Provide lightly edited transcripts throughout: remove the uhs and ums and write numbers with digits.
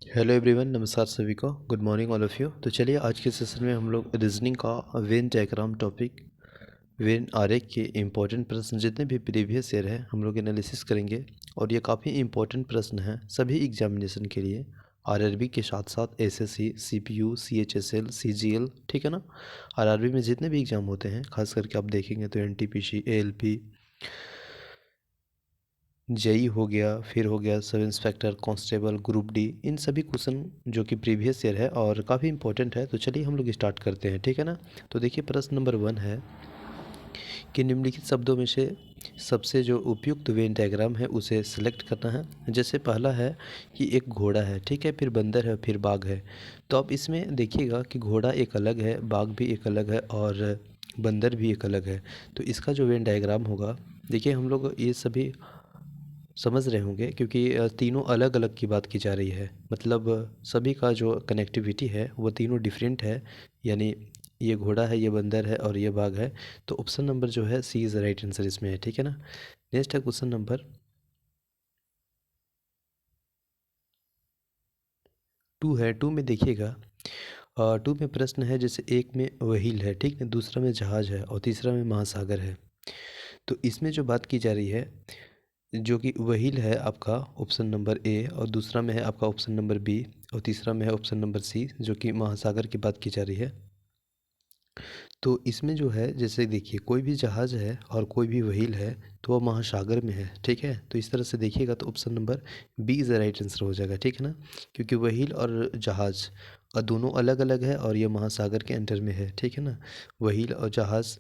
Hello everyone, नमस्कार सभी को। Good morning all of you. तो चलिए आज के सेशन में हम लोग रीजनिंग का वेन डायग्राम टॉपिक, वेन आरेख के इम्पोर्टेंट प्रश्न जितने भी प्रीवियस ईयर हैं हम लोग एनालिसिस करेंगे। और ये काफ़ी इम्पोर्टेंट प्रश्न हैं सभी एग्जामिनेशन के लिए, आरआरबी के साथ साथ एसएससी, सीपीयू, सीएचएसएल, सीजीएल, ठीक है ना। आरआरबी में जितने भी एग्ज़ाम होते हैं खास करके आप देखेंगे तो एनटीपीसी, एएलपी, जेई हो गया, फिर हो गया sub inspector, constable, group D, इन सभी क्वेश्चन जो कि प्रीवियस ईयर है और काफ़ी इंपॉर्टेंट है। तो चलिए हम लोग स्टार्ट करते हैं, ठीक है ना। तो देखिए प्रश्न नंबर 1 है कि निम्नलिखित शब्दों में से सबसे जो उपयुक्त वेन डायग्राम है उसे सिलेक्ट करना है। जैसे पहला है कि एक घोड़ा है, ठीक है, फिर बंदर है, फिर बाघ है। तो आप इसमें देखिएगा कि घोड़ा एक अलग है, बाघ भी एक अलग है और बंदर भी एक अलग है। तो इसका जो वेन डायग्राम होगा, देखिए हम लोग ये सभी समझ रहे होंगे क्योंकि तीनों अलग अलग की बात की जा रही है। मतलब सभी का जो कनेक्टिविटी है वो तीनों डिफरेंट है। यानी ये घोड़ा है, ये बंदर है और ये बाघ है। तो ऑप्शन नंबर जो है सी इज़ राइट आंसर इसमें है, ठीक है ना। नेक्स्ट है क्वेश्चन नंबर 2 है। 2 में देखिएगा, 2 में प्रश्न है जैसे एक में व्हेल है, ठीक है, दूसरा में जहाज है और तीसरा में महासागर है। तो इसमें जो बात की जा रही है, जो कि व्हील है आपका ऑप्शन नंबर ए, और दूसरा में है आपका ऑप्शन नंबर बी, और तीसरा में है ऑप्शन नंबर सी जो कि महासागर की बात की जा रही है। तो इसमें जो है जैसे देखिए कोई भी जहाज़ है और कोई भी व्हील है तो वो महासागर में है, ठीक है। तो इस तरह से देखिएगा तो option number B is the right answer हो जाएगा, ठीक है ना। क्योंकि व्हील और जहाज़ दोनों अलग अलग है और ये महासागर के अंडर में है, ठीक है ना। व्हील और जहाज़,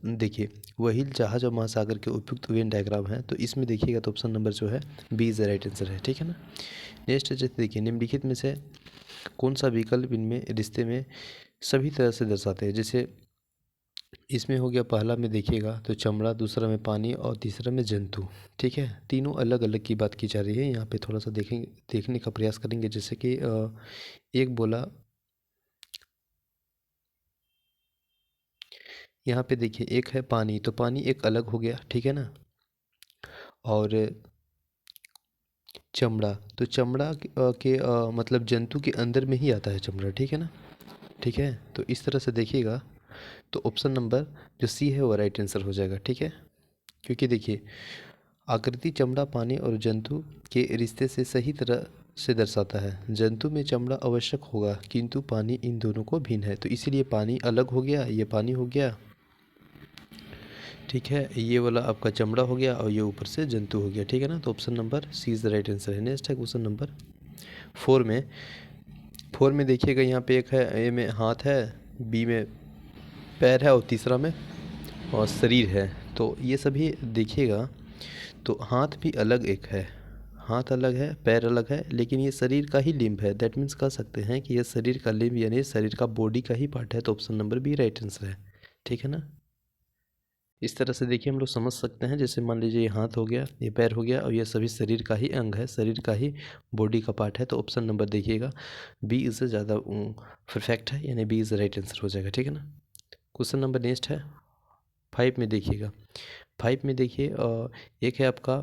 देखिए व्हील, जहाज़ और महासागर के उपयुक्त वेन डायग्राम है। तो इसमें देखिएगा तो ऑप्शन नंबर जो है B is the right answer है, ठीक है ना। नेक्स्ट जैसे देखिए निम्नलिखित में से कौन सा विकल्प इनमें रिश्ते में सभी तरह से दर्शाते हैं। जैसे इसमें हो गया पहला में देखिएगा तो चमड़ा, दूसरा में पानी और तीसरा में जंतु, ठीक है। तीनों अलग अलग की बात की जा रही है। यहाँ पे थोड़ा सा देखेंगे, देखने का प्रयास करेंगे। जैसे कि एक बोला, यहाँ पे देखिए एक है पानी, तो पानी एक अलग हो गया, ठीक है ना। और चमड़ा, तो चमड़ा मतलब जंतु के अंदर में ही आता है चमड़ा, ठीक है ना, ठीक है। तो इस तरह से देखिएगा तो ऑप्शन नंबर जो सी है वो राइट आंसर हो जाएगा, ठीक है। क्योंकि देखिए आकृति चमड़ा, पानी और जंतु के रिश्ते से सही तरह से दर्शाता है। जंतु में चमड़ा आवश्यक होगा किंतु पानी इन दोनों को भिन्न है, तो इसीलिए पानी अलग हो गया, ये पानी हो गया, ठीक है। ये वाला आपका चमड़ा हो गया और ये ऊपर से जंतु हो गया, ठीक है ना। तो option number C is the right answer है। नेक्स्ट है क्वेश्चन नंबर 4 में। 4 में देखिएगा यहाँ पे एक है, ए में हाथ है, बी में पैर है और तीसरा में और शरीर है। तो ये सभी देखिएगा तो हाथ भी अलग एक है, हाथ अलग है, पैर अलग है, लेकिन ये शरीर का ही लिम्ब है। दैट मीन्स कह सकते हैं कि ये शरीर का लिम्ब यानी शरीर का बॉडी का ही पार्ट है। तो option number B right answer है, ठीक है ना। इस तरह से देखिए हम लोग समझ सकते हैं। जैसे मान लीजिए ये हाथ हो गया, ये पैर हो गया और ये सभी शरीर का ही अंग है, शरीर का ही बॉडी का पार्ट है। तो ऑप्शन नंबर देखिएगा बी इससे ज़्यादा परफेक्ट है, यानी बी इज़ राइट आंसर हो जाएगा, ठीक है ना। क्वेश्चन नंबर नेक्स्ट है 5 में। देखिएगा 5 में देखिए एक है आपका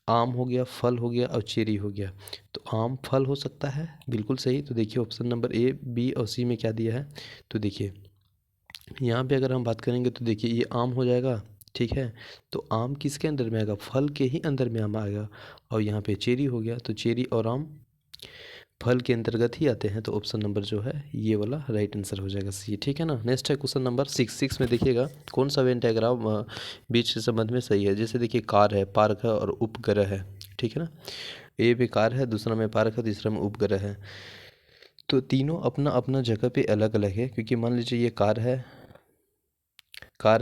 आम हो गया, फल हो गया और चेरी हो गया। तो आम फल हो सकता है, बिल्कुल सही। तो देखिए ऑप्शन नंबर ए, बी और सी में क्या दिया है। तो देखिए यहाँ पे अगर हम बात करेंगे तो देखिए ये आम हो जाएगा, ठीक है। तो आम किसके अंदर में आएगा, फल के ही अंदर में आम आएगा। और यहाँ पे चेरी हो गया, तो चेरी और आम फल के अंतर्गत ही आते हैं। तो ऑप्शन नंबर जो है ये वाला राइट आंसर हो जाएगा सी, ठीक है ना। नेक्स्ट है क्वेश्चन नंबर 6 में देखिएगा कौन सा वेन डायग्राम बीच के संबंध में सही है। जैसे देखिए कार है, पार्क है और उपग्रह है, ठीक है ना। ए में कार है, दूसरा में पार्क है, तीसरा में उपग्रह है। तो तीनों अपना अपना जगह पे अलग अलग है। क्योंकि मान लीजिए ये कार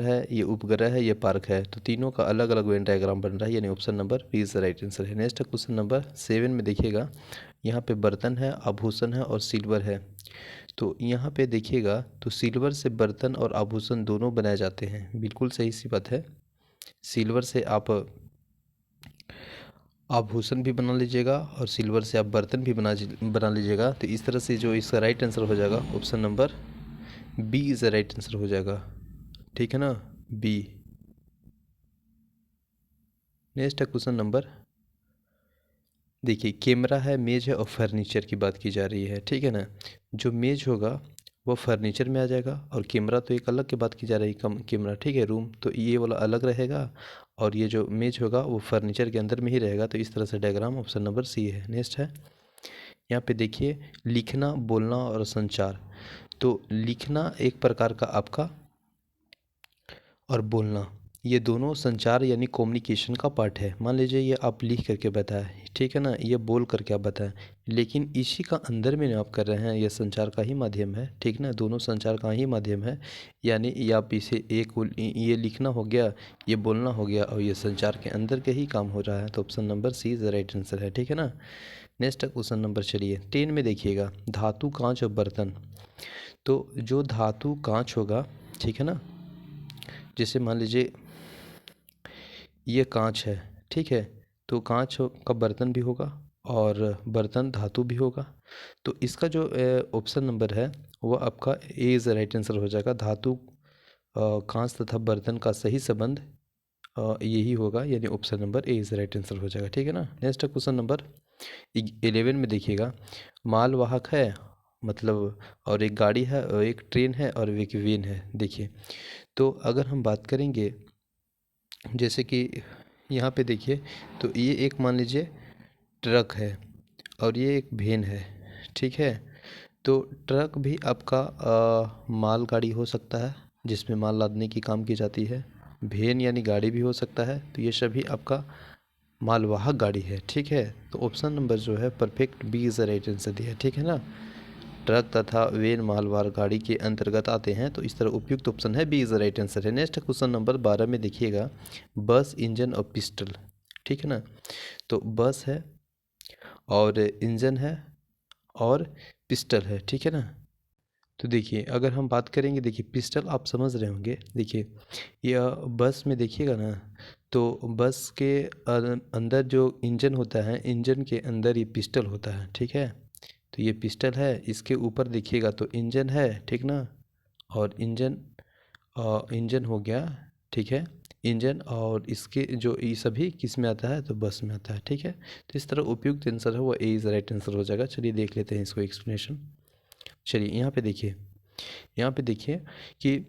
है, ये उपग्रह है, ये पार्क है, तो तीनों का अलग अलग वेन डायग्राम बन रहा है, यानी option number B is the right answer है। नेक्स्ट क्वेश्चन नंबर 7 में देखिएगा, यहाँ पे बर्तन है, आभूषण है और सिल्वर है। तो यहाँ पे देखिएगा तो सिल्वर से बर्तन और आभूषण दोनों बनाए जाते हैं, बिल्कुल सही सी बात है। सिल्वर से आप आभूषण भी बना लीजिएगा और सिल्वर से आप बर्तन भी बना लीजिएगा। तो इस तरह से जो इसका राइट आंसर हो जाएगा option number B is the right answer हो जाएगा, ठीक है ना, बी। नेक्स्ट है क्वेश्चन नंबर देखिए कैमरा है, मेज है और फर्नीचर की बात की जा रही है, ठीक है ना। जो मेज होगा वो फर्नीचर में आ जाएगा और कैमरा तो एक अलग की बात की जा रही है, कम कैमरा, ठीक है, रूम, तो ये वाला अलग रहेगा और ये जो मेज होगा वो फर्नीचर के अंदर में ही रहेगा। तो इस तरह से डायग्राम ऑप्शन नंबर सी है। नेक्स्ट है यहाँ पे देखिए लिखना, बोलना और संचार। तो लिखना एक प्रकार का आपका और बोलना, ये दोनों संचार यानी कम्युनिकेशन का पार्ट है। मान लीजिए ये आप लिख करके बताएं, ठीक है ना, ये बोल करके आप बताएं, लेकिन इसी का अंदर में आप कर रहे हैं, ये संचार का ही माध्यम है, ठीक ना, दोनों संचार का ही माध्यम है। यानी ये आप इसे एक ये लिखना हो गया, ये बोलना हो गया और ये संचार के अंदर के ही काम हो रहा है। तो option number C is the right answer है, ठीक है ना। नेक्स्ट क्वेश्चन नंबर चलिए 10 में देखिएगा, धातु, कांच और बर्तन। तो जो धातु कांच होगा, ठीक है ना, जैसे मान लीजिए ये कांच है, ठीक है, तो कांच का बर्तन भी होगा और बर्तन धातु भी होगा। तो इसका जो ऑप्शन नंबर है वो आपका ए इज़ राइट आंसर हो जाएगा। धातु, कांच तथा बर्तन का सही संबंध यही होगा, यानी option number A is right answer हो जाएगा, ठीक है ना। नेक्स्ट क्वेश्चन नंबर 11 में देखिएगा, मालवाहक है मतलब, और एक गाड़ी है और एक ट्रेन है और एक वेन है। देखिए तो अगर हम बात करेंगे जैसे कि यहाँ पे देखिए, तो ये एक मान लीजिए ट्रक है और ये एक वैन है, ठीक है। तो ट्रक भी आपका माल गाड़ी हो सकता है जिसमें माल लादने की काम की जाती है, वैन यानी गाड़ी भी हो सकता है। तो ये सभी आपका मालवाहक गाड़ी है, ठीक है। तो ऑप्शन नंबर जो है perfect B is the right answer दिया है, ठीक है ना। ट्रक तथा वैन मालवाहक गाड़ी के अंतर्गत आते हैं, तो इस तरह उपयुक्त ऑप्शन है B is the right answer है। नेक्स्ट क्वेश्चन नंबर 12 में देखिएगा, बस, इंजन और पिस्टल, ठीक है ना। तो बस है और इंजन है और पिस्टल है, ठीक है ना। तो देखिए अगर हम बात करेंगे, देखिए पिस्टल आप समझ रहे होंगे, देखिए यह बस में देखिएगा ना, तो बस के अंदर जो इंजन होता है, इंजन के अंदर ये पिस्टल होता है, ठीक है। तो ये पिस्टल है, इसके ऊपर देखिएगा तो इंजन है, ठीक ना, और इंजन हो गया, ठीक है, इंजन, और इसके जो ये सभी किस में आता है, तो बस में आता है, ठीक है। तो इस तरह उपयुक्त आंसर है वो ए इज़ राइट आंसर हो जाएगा। चलिए देख लेते हैं इसको एक्सप्लेनेशन। चलिए यहाँ पे देखिए, यहाँ पे देखिए कि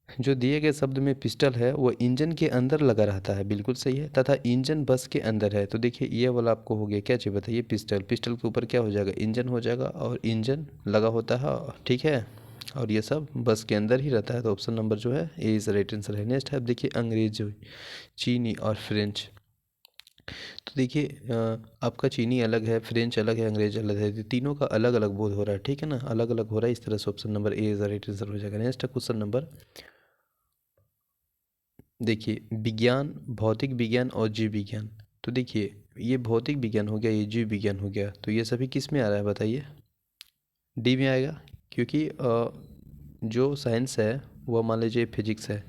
जो दिए गए शब्द में पिस्टल है वो इंजन के अंदर लगा रहता है, बिल्कुल सही है, तथा इंजन बस के अंदर है। तो देखिए ये वाला आपको हो गया, क्या चाहिए बताइए, पिस्टल, पिस्टल के ऊपर क्या हो जाएगा, इंजन हो जाएगा और इंजन लगा होता है, ठीक है, और ये सब बस के अंदर ही रहता है। तो ऑप्शन नंबर जो है ए इज़ राइट आंसर है। नेक्स्ट है, अब देखिए अंग्रेज, चीनी और फ्रेंच। तो देखिए आपका चीनी अलग है, फ्रेंच अलग है, अंग्रेज अलग है, तो तीनों का अलग अलग बोध हो रहा है, ठीक है ना, अलग अलग हो रहा है। इस तरह से option number A is right answer हो जाएगा। नेक्स्ट क्वेश्चन नंबर देखिए, विज्ञान, भौतिक विज्ञान और जीव विज्ञान। तो देखिए ये भौतिक विज्ञान हो गया, ये जीव विज्ञान हो गया, तो ये सभी किस में आ रहा है बताइए, डी में आएगा। क्योंकि जो साइंस है वो मान लीजिए फिजिक्स है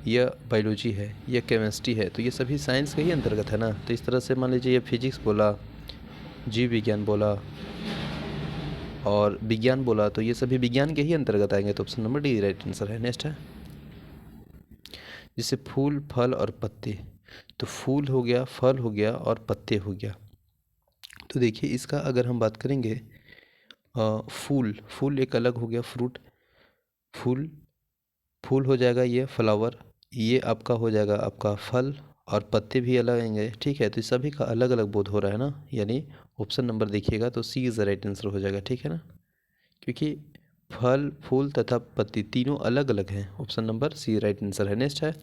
या बायोलॉजी है या केमिस्ट्री है, तो ये सभी साइंस के ही अंतर्गत है ना। तो इस तरह से मान लीजिए ये फिजिक्स बोला, जीव विज्ञान बोला और विज्ञान बोला, तो ये सभी विज्ञान के ही अंतर्गत आएंगे। तो option number D right answer है। नेक्स्ट है जैसे फूल, फल और पत्ते। तो फूल हो गया, फल हो गया और पत्ते हो गया। तो देखिए इसका अगर हम बात करेंगे, फूल, फूल एक अलग हो गया, फ्रूट, फूल, फूल हो जाएगा ये फ्लावर, ये आपका हो जाएगा आपका फल, और पत्ते भी अलग आएंगे, ठीक है। तो इस सभी का अलग अलग बोध हो रहा है ना, यानी ऑप्शन नंबर देखिएगा तो सी इज़ द राइट आंसर हो जाएगा, ठीक है ना। क्योंकि फल, फूल तथा पत्ती तीनों अलग अलग हैं। Option number C right answer है। नेक्स्ट है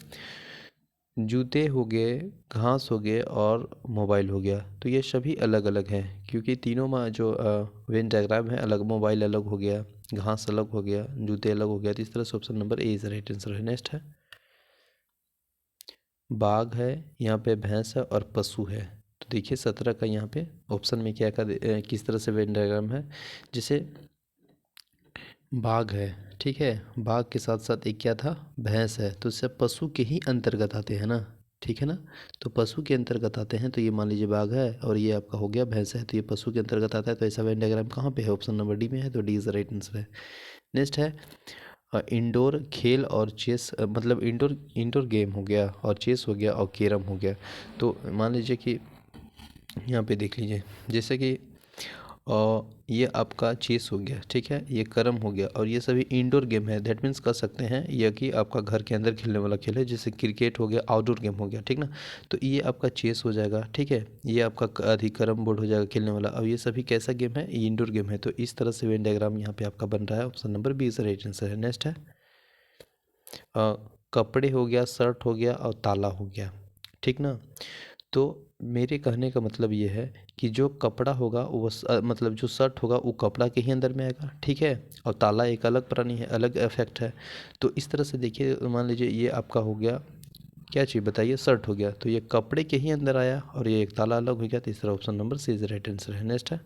जूते हो गए, घास हो गए और मोबाइल हो गया। तो ये सभी अलग अलग हैं क्योंकि तीनों में जो वेन डायग्राम है अलग, मोबाइल अलग हो गया, घास अलग हो गया, जूते अलग हो गया। तो इस तरह से option number A is right answer है। नेक्स्ट है बाघ है, यहाँ पे भैंस है और पशु है। तो देखिए 17 का यहाँ पे ऑप्शन में क्या किस तरह से वेन डायग्राम है। जैसे बाघ है, ठीक है, बाघ के साथ साथ एक क्या था, भैंस है, तो सब पशु के ही अंतर्गत आते हैं ना, ठीक है ना। तो पशु के अंतर्गत आते हैं, तो ये मान लीजिए बाघ है और ये आपका हो गया भैंस है, तो ये पशु के अंतर्गत आता है। तो ऐसा वेन डायग्राम कहाँ पे है, ऑप्शन नंबर डी में है, तो D is the right answer है। नेक्स्ट है इंडोर खेल और चेस, मतलब इंडोर इंडोर गेम हो गया और चेस हो गया और कैरम हो गया। तो मान लीजिए कि यहाँ पे देख लीजिए, जैसे कि ये आपका चेस हो गया, ठीक है, ये कैरम हो गया, और ये सभी इंडोर गेम है। दैट मीन्स कह सकते हैं यह कि आपका घर के अंदर खेलने वाला खेल है, जैसे क्रिकेट हो गया, आउटडोर गेम हो गया, ठीक ना। तो ये आपका चेस हो जाएगा, ठीक है, ये आपका कैरम बोर्ड हो जाएगा खेलने वाला। अब ये सभी कैसा गेम है, ये इंडोर गेम है। तो इस तरह से वेन डायग्राम यहाँ पे आपका बन रहा है। Option number B is right answer है। नेक्स्ट है कपड़े हो गया, शर्ट हो गया और ताला हो गया, ठीक ना। तो मेरे कहने का मतलब ये है कि जो कपड़ा होगा वो मतलब जो शर्ट होगा वो कपड़ा के ही अंदर में आएगा, ठीक है, और ताला एक अलग प्राणी है, अलग इफेक्ट है। तो इस तरह से देखिए, मान लीजिए ये आपका हो गया क्या चीज़ बताइए, शर्ट हो गया, तो ये कपड़े के ही अंदर आया और ये एक ताला अलग हो गया। तो तीसरा option number C is right answer है। नेक्स्ट है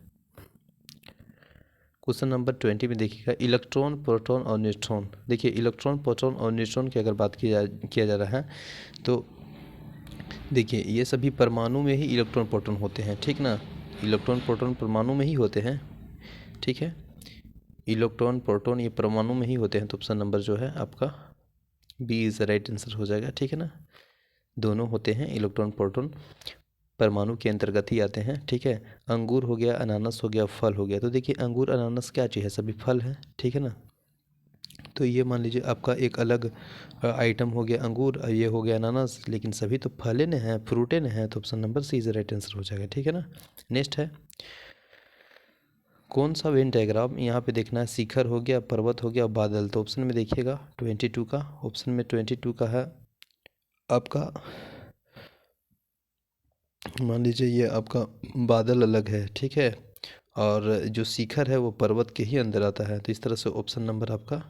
क्वेश्चन नंबर 20 में देखिएगा, इलेक्ट्रॉन, प्रोटॉन और न्यूट्रॉन। देखिए इलेक्ट्रॉन, प्रोटॉन और न्यूट्रॉन की अगर बात किया जा रहा है तो देखिए ये सभी परमाणु में ही इलेक्ट्रॉन प्रोटॉन होते हैं, ठीक ना। इलेक्ट्रॉन प्रोटॉन परमाणु में ही होते हैं, ठीक है, इलेक्ट्रॉन प्रोटॉन ये परमाणु में ही होते हैं। तो ऑप्शन नंबर जो है आपका बी इज राइट आंसर हो जाएगा, ठीक है ना। दोनों होते हैं, इलेक्ट्रॉन प्रोटॉन परमाणु के अंतर्गत ही आते हैं, ठीक है। अंगूर हो गया, अनानास हो गया, फल हो गया। तो देखिए अंगूर अनानास क्या चीज़ है, सभी फल है, ठीक है ना। तो ये मान लीजिए आपका एक अलग आइटम हो गया अंगूर, और ये हो गया अनानास, लेकिन सभी तो फले ने हैं, फ्रूटे ने हैं। तो option number C is right answer हो जाएगा, ठीक है ना। नेक्स्ट है कौन सा वेन डायग्राम यहाँ पे देखना है, शिखर हो गया, पर्वत हो गया, बादल। तो ऑप्शन में देखिएगा 22 का, ऑप्शन में 22 का है आपका, मान लीजिए ये आपका बादल अलग है, ठीक है, और जो शिखर है वो पर्वत के ही अंदर आता है। तो इस तरह से ऑप्शन नंबर आपका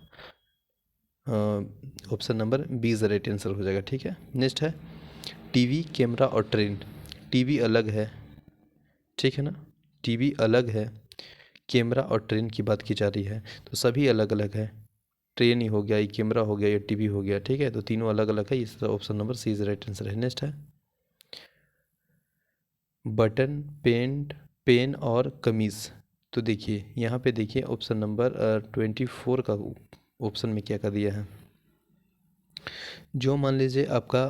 option number B is right answer हो जाएगा, ठीक है। नेक्स्ट है टीवी, कैमरा और ट्रेन। टीवी अलग है, ठीक है ना, टीवी अलग है, कैमरा और ट्रेन की बात की जा रही है, तो सभी अलग अलग है। ट्रेन ही हो गया, ये कैमरा हो गया, ये टीवी हो गया, ठीक है, तो तीनों अलग अलग है। इस तरह option number C is right answer है। नेक्स्ट है बटन, पेंट, पेन और कमीज़। तो देखिए यहाँ पे देखिए ऑप्शन नंबर 24 का ऑप्शन में क्या कर दिया है, जो मान लीजिए आपका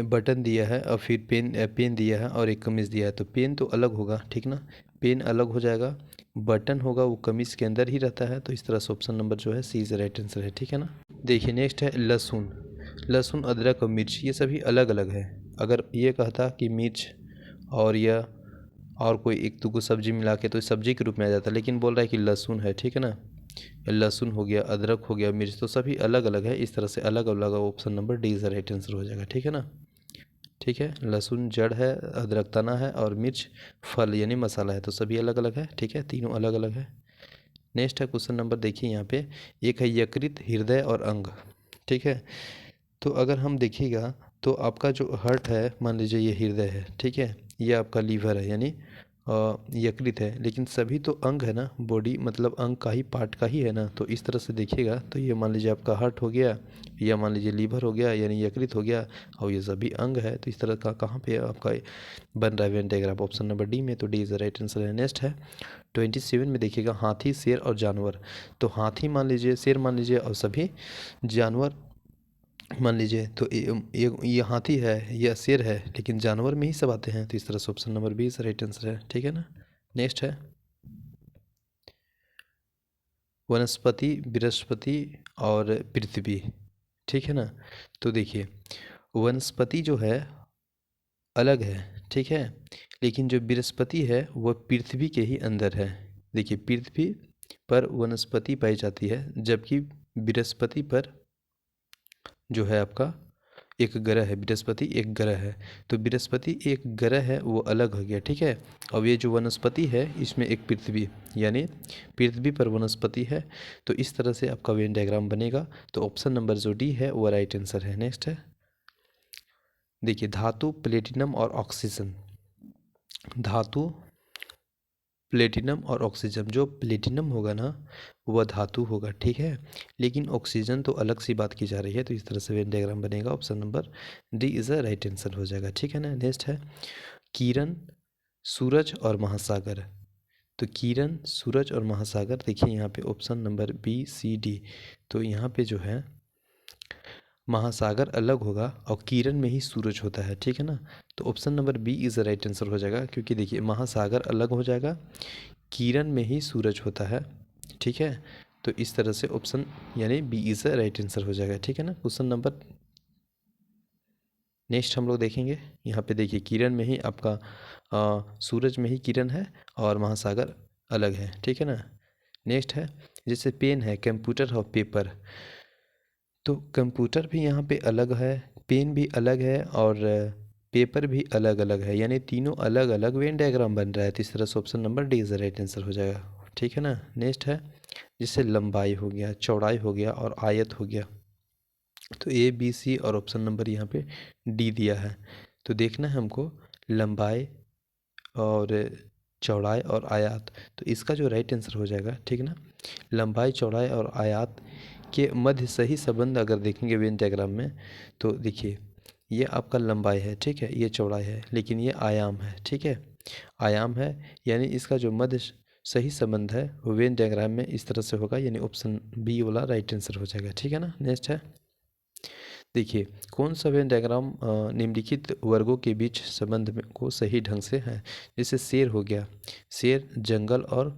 बटन दिया है और फिर पेन दिया है और एक कमीज़ दिया है, तो पेन तो अलग होगा, ठीक ना, पेन अलग हो जाएगा। बटन होगा वो कमीज़ के अंदर ही रहता है। तो इस तरह से ऑप्शन नंबर जो है सी इज राइट आंसर है, ठीक है ना। देखिए नेक्स्ट है लहसुन। लहसुन, अदरक और मिर्च ये सभी अलग अलग है। अगर ये कहता कि मिर्च और यह और कोई एक दो सब्जी मिला के तो सब्जी के रूप में आ जाता है, लेकिन बोल रहा है कि लहसुन है, ठीक है ना। लहसुन हो गया, अदरक हो गया, मिर्च, तो सभी अलग अलग है। इस तरह से अलग अलग option number D is right answer हो जाएगा, ठीक है ना। ठीक है, लहसुन जड़ है, अदरक तना है और मिर्च फल यानी मसाला है, तो सभी अलग अलग है, ठीक है, तीनों अलग अलग है। नेक्स्ट है क्वेश्चन नंबर देखिए यहाँ पे, एक है यकृत, हृदय और अंग, ठीक है। तो अगर हम देखिएगा तो आपका जो हार्ट है, मान लीजिए ये हृदय है, ठीक है, ये आपका लीवर है यानी यकृत है, लेकिन सभी तो अंग है ना, बॉडी मतलब अंग का ही पार्ट का ही है ना। तो इस तरह से देखिएगा तो ये मान लीजिए आपका हार्ट हो गया, या मान लीजिए लीवर हो गया यानी यकृत हो गया, और ये सभी अंग है। तो इस तरह का कहाँ पे आपका बन रहा है Venn diagram, option number D में। तो D is the right answer है। नेक्स्ट है 27 में देखिएगा हाथी, शेर और जानवर। तो हाथी मान लीजिए, शेर मान लीजिए और सभी जानवर मान लीजिए। तो ये हाथी है, यह शेर है, लेकिन जानवर में ही सब आते हैं। तो इस तरह से ऑप्शन नंबर 20 राइट आंसर है, ठीक है ना। नेक्स्ट है वनस्पति, बृहस्पति और पृथ्वी, ठीक है ना। तो देखिए वनस्पति जो है अलग है, ठीक है, लेकिन जो बृहस्पति है वह पृथ्वी के ही अंदर है। देखिए पृथ्वी पर वनस्पति पाई जाती है, जबकि बृहस्पति पर जो है आपका एक ग्रह है, बृहस्पति एक ग्रह है। तो बृहस्पति एक ग्रह है वो अलग हो गया, ठीक है। अब ये जो वनस्पति है इसमें एक पृथ्वी यानी पृथ्वी पर वनस्पति है। तो इस तरह से आपका वेन डायग्राम बनेगा। तो ऑप्शन नंबर जो डी है वो राइट आंसर है। नेक्स्ट है देखिए धातु, प्लेटिनम और ऑक्सीजन। धातु, प्लेटिनम और ऑक्सीजन। जो प्लेटिनम होगा ना वह धातु होगा, ठीक है, लेकिन ऑक्सीजन तो अलग सी बात की जा रही है। तो इस तरह से वेन डायग्राम बनेगा। Option number D is a right answer हो जाएगा, ठीक है ना। नेक्स्ट है किरण, सूरज और महासागर। तो किरण, सूरज और महासागर देखिए यहाँ पे option number B C D. तो यहाँ पे जो है महासागर अलग होगा और किरण में ही सूरज होता है, ठीक है ना। तो option number B is the right answer हो जाएगा, क्योंकि देखिए महासागर अलग हो जाएगा, किरण में ही सूरज होता है, ठीक है। तो इस तरह से ऑप्शन यानी B is the right answer हो जाएगा, ठीक है ना। क्वेश्चन नंबर नेक्स्ट हम लोग देखेंगे। यहाँ पे देखिए किरण में ही आपका सूरज में ही किरण है और महासागर अलग है, ठीक है ना। नेक्स्ट है जैसे पेन है, कंप्यूटर और पेपर। तो कंप्यूटर भी यहाँ पे अलग है, पेन भी अलग है और पेपर भी अलग अलग है, यानी तीनों अलग अलग वेन डायग्राम बन रहा है। तो इस तरह से option number D is the right answer हो जाएगा, ठीक है ना। नेक्स्ट है जैसे लंबाई हो गया, चौड़ाई हो गया और आयत हो गया। तो ए बी सी और ऑप्शन नंबर यहाँ पे डी दिया है। तो देखना है हमको लंबाई और चौड़ाई और आयात। तो इसका जो राइट आंसर हो जाएगा, ठीक है ना, लंबाई चौड़ाई और आयात के मध्य सही संबंध अगर देखेंगे वेन डायग्राम में, तो देखिए ये आपका लंबाई है, ठीक है, ये चौड़ाई है, लेकिन ये आयाम है, ठीक है, आयाम है, यानी इसका जो मध्य सही संबंध है वो वेन डायग्राम में इस तरह से होगा, यानी ऑप्शन बी वाला राइट आंसर हो जाएगा, ठीक है ना। नेक्स्ट है देखिए कौन सा वेन डायग्राम निम्नलिखित वर्गों के बीच संबंध में को सही ढंग से है। जैसे शेर हो गया, शेर जंगल और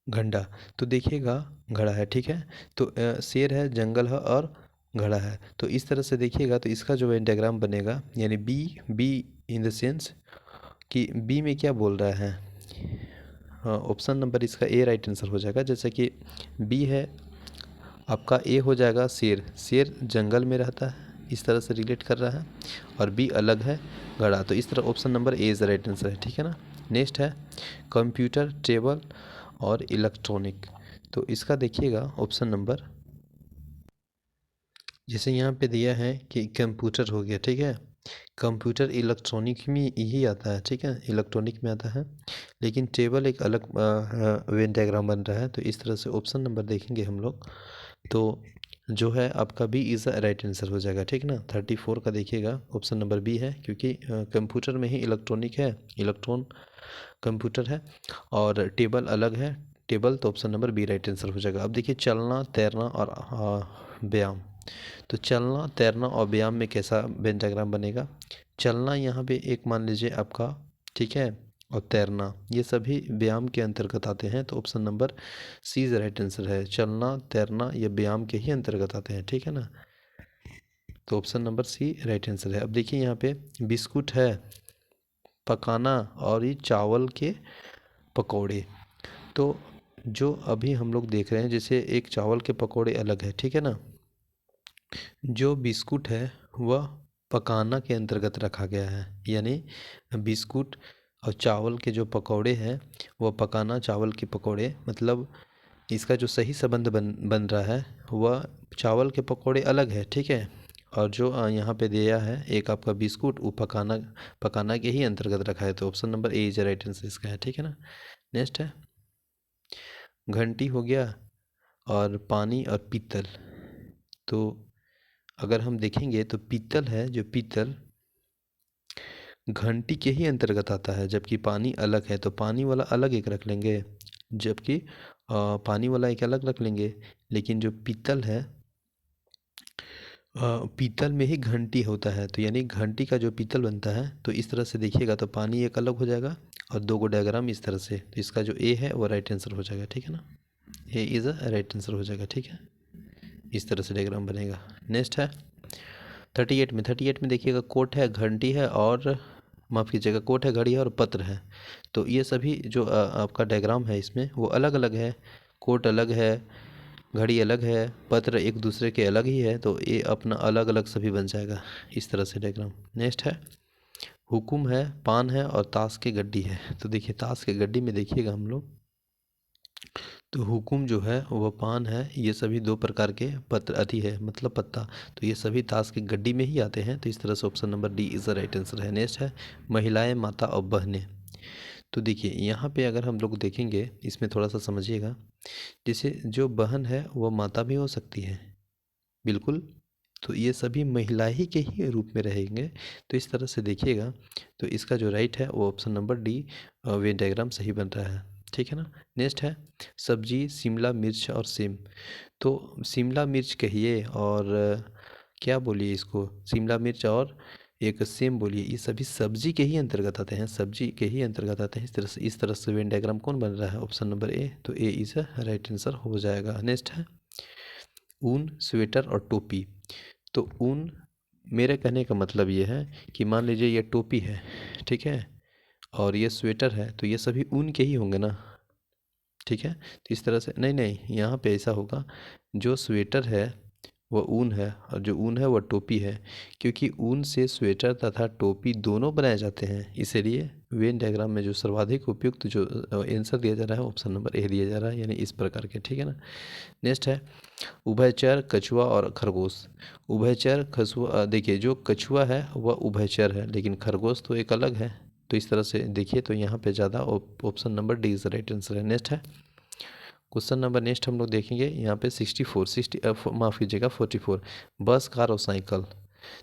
घंटा। तो देखिएगा घड़ा है, ठीक है, तो शेर है, जंगल है और घड़ा है। तो इस तरह से देखिएगा तो इसका जो वेन डायग्राम बनेगा यानी B, B in the sense कि बी में क्या बोल रहा है, हाँ ऑप्शन नंबर इसका ए राइट आंसर हो जाएगा। जैसे कि बी है आपका, ए हो जाएगा शेर, शेर जंगल में रहता है, इस तरह से रिलेट कर रहा है, और बी अलग है घड़ा। तो इस तरह option number A is the right answer है, ठीक है ना। नेक्स्ट है कंप्यूटर, टेबल और इलेक्ट्रॉनिक। तो इसका देखिएगा ऑप्शन नंबर जैसे यहाँ पे दिया है कि कंप्यूटर हो गया, ठीक है, कंप्यूटर इलेक्ट्रॉनिक में यही आता है, ठीक है, इलेक्ट्रॉनिक में आता है, लेकिन टेबल एक अलग वेन डायग्राम बन रहा है। तो इस तरह से ऑप्शन नंबर देखेंगे हम लोग तो जो है आपका B is the right answer हो जाएगा, ठीक ना। 34 का देखिएगा ऑप्शन नंबर बी है, क्योंकि कंप्यूटर में ही इलेक्ट्रॉनिक है, इलेक्ट्रॉन कंप्यूटर है, और टेबल अलग है, टेबल। तो option number B right answer हो जाएगा। अब देखिए चलना, तैरना और व्यायाम। तो चलना, तैरना और व्यायाम में कैसा वेन डायग्राम बनेगा। चलना यहाँ पे एक मान लीजिए आपका, ठीक है, और तैरना ये सभी व्यायाम के अंतर्गत आते हैं। तो option number C is right answer है, चलना तैरना ये व्यायाम के ही अंतर्गत आते हैं, ठीक है ना। तो option number C right answer है। अब देखिए यहाँ पे बिस्कुट है, पकाना और ये चावल के पकौड़े। तो जो अभी हम लोग देख रहे हैं जैसे एक चावल के पकौड़े अलग है, ठीक है ना, जो बिस्कुट है वह पकाना के अंतर्गत रखा गया है, यानी बिस्कुट और चावल के जो पकौड़े हैं वह पकाना, चावल के पकौड़े, मतलब इसका जो सही संबंध बन रहा है वह चावल के पकौड़े अलग है, ठीक है, और जो यहाँ पे दिया है एक आपका बिस्कुट वो पकाना के ही अंतर्गत रखा है। तो option number A is right answer इसका है, ठीक है ना। नेक्स्ट है घंटी हो गया और पानी और पीतल। तो अगर हम देखेंगे तो पीतल है, जो पीतल घंटी के ही अंतर्गत आता है, जबकि पानी अलग है। तो पानी वाला अलग एक रख लेंगे, जबकि पानी वाला एक अलग रख लेंगे, लेकिन जो पीतल है पीतल में ही घंटी होता है। तो यानी घंटी का जो पीतल बनता है, तो इस तरह से देखिएगा तो पानी एक अलग हो जाएगा और दो गो डायग्राम इस तरह से। तो इसका जो ए है वो राइट आंसर हो जाएगा, ठीक है ना, A is a right answer हो जाएगा, ठीक है, इस तरह से डायग्राम बनेगा। नेक्स्ट है 38 में देखिएगा कोट है, घंटी है और माफ़ कीजिएगा, कोट है, घड़ी है और पत्र है। तो ये सभी जो आपका डायग्राम है इसमें वो अलग अलग है, कोट अलग है, घड़ी अलग है, पत्र एक दूसरे के अलग ही है। तो ये अपना अलग अलग सभी बन जाएगा, इस तरह से डायग्राम। नेक्स्ट है हुकुम है, पान है और ताश की गड्डी है। तो देखिए ताश की गड्डी में देखिएगा हम लोग तो हुकुम जो है वह पान है, ये सभी दो प्रकार के पत्र अति है मतलब पत्ता। तो ये सभी ताश की गड्डी में ही आते हैं। तो इस तरह से option number D is the right answer है। नेक्स्ट है महिलाएं, माता और बहनें। तो देखिए यहाँ पे अगर हम लोग देखेंगे इसमें थोड़ा सा समझिएगा, जैसे जो बहन है वह माता भी हो सकती है, बिल्कुल, तो ये सभी महिला ही के ही रूप में रहेंगे। तो इस तरह से देखिएगा तो इसका जो राइट है वो option number D Venn diagram सही बन रहा है। ठीक है ना। नेक्स्ट है सब्जी शिमला मिर्च और सेम। तो शिमला मिर्च कहिए और क्या बोलिए इसको, शिमला मिर्च और एक सेम बोलिए, ये सभी सब्जी के ही अंतर्गत आते हैं, सब्जी के ही अंतर्गत आते हैं। इस तरह से वेन डायग्राम कौन बन रहा है, ऑप्शन नंबर ए। तो ए इज अ राइट आंसर हो जाएगा। नेक्स्ट है ऊन स्वेटर और टोपी। तो ऊन, मेरे कहने का मतलब ये है कि मान लीजिए ये टोपी है, ठीक है, और ये स्वेटर है, तो ये सभी ऊन के ही होंगे ना, ठीक है। तो इस तरह से नहीं नहीं, यहाँ पे ऐसा होगा, जो स्वेटर है वह ऊन है और जो ऊन है वह टोपी है, क्योंकि ऊन से स्वेटर तथा टोपी दोनों बनाए जाते हैं। इसीलिए वेन डायग्राम में जो सर्वाधिक उपयुक्त जो आंसर दिया जा रहा है ऑप्शन नंबर ए दिया जा रहा है, यानी इस प्रकार के, ठीक है ना। नेक्स्ट है उभयचर कछुआ और खरगोश। उभयचर खसुआ, देखिए जो कछुआ है वह उभयचर है, लेकिन खरगोश तो एक अलग है। तो इस तरह से देखिए तो यहाँ पे ज़्यादा option number D is right answer है। नेक्स्ट है क्वेश्चन नंबर, नेक्स्ट हम लोग देखेंगे यहाँ पे 64 माफ़ कीजिएगा 44, बस कार और साइकिल।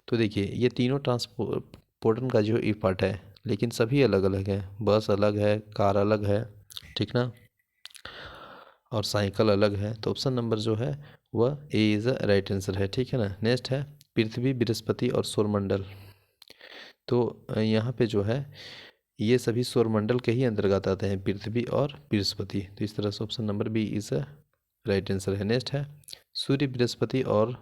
तो देखिए ये तीनों ट्रांसपोर्टन का जो ई पार्ट है, लेकिन सभी अलग अलग है, बस अलग है, कार अलग है, ठीक ना, और साइकिल अलग है। तो ऑप्शन नंबर जो है वह A is a right answer है, ठीक है ना। नेक्स्ट है पृथ्वी बृहस्पति और सौरमंडल। तो यहाँ पे जो है ये सभी सौरमंडल के ही अंतर्गत आते हैं, पृथ्वी और बृहस्पति। तो इस तरह से option number B is right answer है। नेक्स्ट है सूर्य बृहस्पति और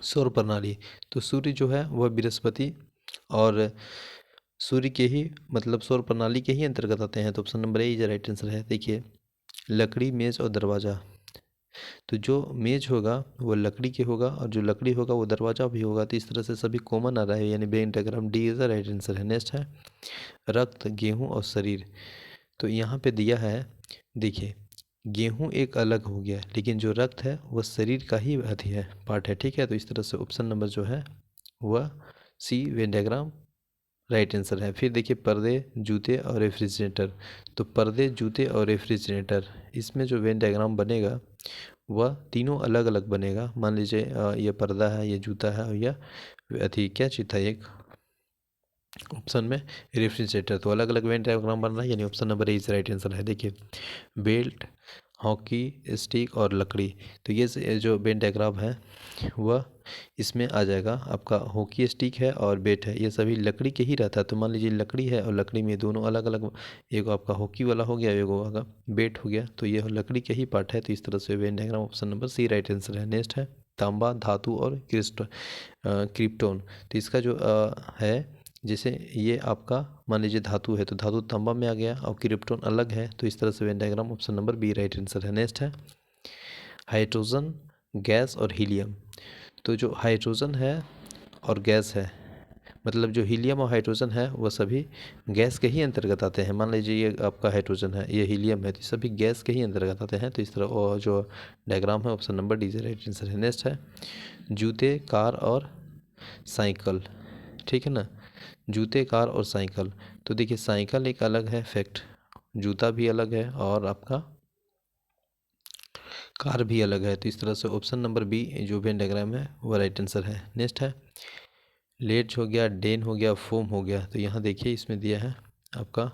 सौर प्रणाली। तो सूर्य जो है वह बृहस्पति और सूर्य के ही मतलब सौर प्रणाली के ही अंतर्गत आते हैं। तो option number A is right answer है। देखिए लकड़ी, मेज और दरवाज़ा। तो जो मेज होगा वो लकड़ी के होगा और जो लकड़ी होगा वो दरवाज़ा भी होगा। तो इस तरह से सभी कॉमन आ रहा है, यानी Venn diagram D is the right answer है। नेक्स्ट है रक्त, गेहूँ और शरीर। तो यहाँ पे दिया है, देखिए गेहूँ एक अलग हो गया, लेकिन जो रक्त है वह शरीर का ही अथी है, पार्ट है, ठीक है। तो इस तरह से ऑप्शन नंबर जो है वह सी वेन डायग्राम राइट आंसर है। फिर देखिए पर्दे, जूते और रेफ्रिजरेटर। तो पर्दे, जूते और रेफ्रिजरेटर, इसमें जो वेन डायग्राम बनेगा वह तीनों अलग अलग बनेगा। मान लीजिए ये पर्दा है, ये जूता है और यह अथी क्या चीज़ था एक ऑप्शन में रेफ्रिजरेटर। तो अलग अलग वेन डायग्राम बन रहा है, यानी option number A is right answer है। देखिए बेल्ट, हॉकी स्टिक और लकड़ी। तो ये जो वेन डायग्राम है वह इसमें आ जाएगा आपका, हॉकी स्टिक है और बेट है, ये सभी लकड़ी के ही रहता है। तो मान लीजिए लकड़ी है और लकड़ी में दोनों अलग अलग, एक आपका हॉकी वाला हो गया, एक आपका बेट हो गया, तो ये लकड़ी के ही पार्ट है। तो इस तरह से Venn diagram option number C right answer है। नेक्स्ट है तांबा, धातु और क्रिप्टोन। तो इसका जो है, जैसे ये आपका मान लीजिए धातु है, तो धातु तांबा में आ गया और क्रिप्टोन अलग है। तो इस तरह से Venn diagram option number B right answer है। नेक्स्ट है हाइड्रोजन, गैस और हीलियम। तो जो हाइड्रोजन है और गैस है, मतलब जो हीलियम और हाइड्रोजन है वह सभी गैस के ही अंतर्गत आते हैं। मान लीजिए ये आपका हाइड्रोजन है, ये हीलियम है, तो सभी गैस के ही अंतर्गत आते हैं। तो इस तरह और जो डायग्राम है option number D right answer है। नेक्स्ट है जूते, कार और साइकिल, ठीक है ना, जूते, कार और साइकिल। तो देखिए साइकिल एक अलग है फैक्ट, जूता भी अलग है और आपका कार भी अलग है। तो इस तरह से ऑप्शन नंबर बी जो वेन डायग्राम है वो राइट आंसर है। नेक्स्ट है लेड्ज हो गया, डेन हो गया, फोम हो गया। तो यहाँ देखिए इसमें दिया है आपका,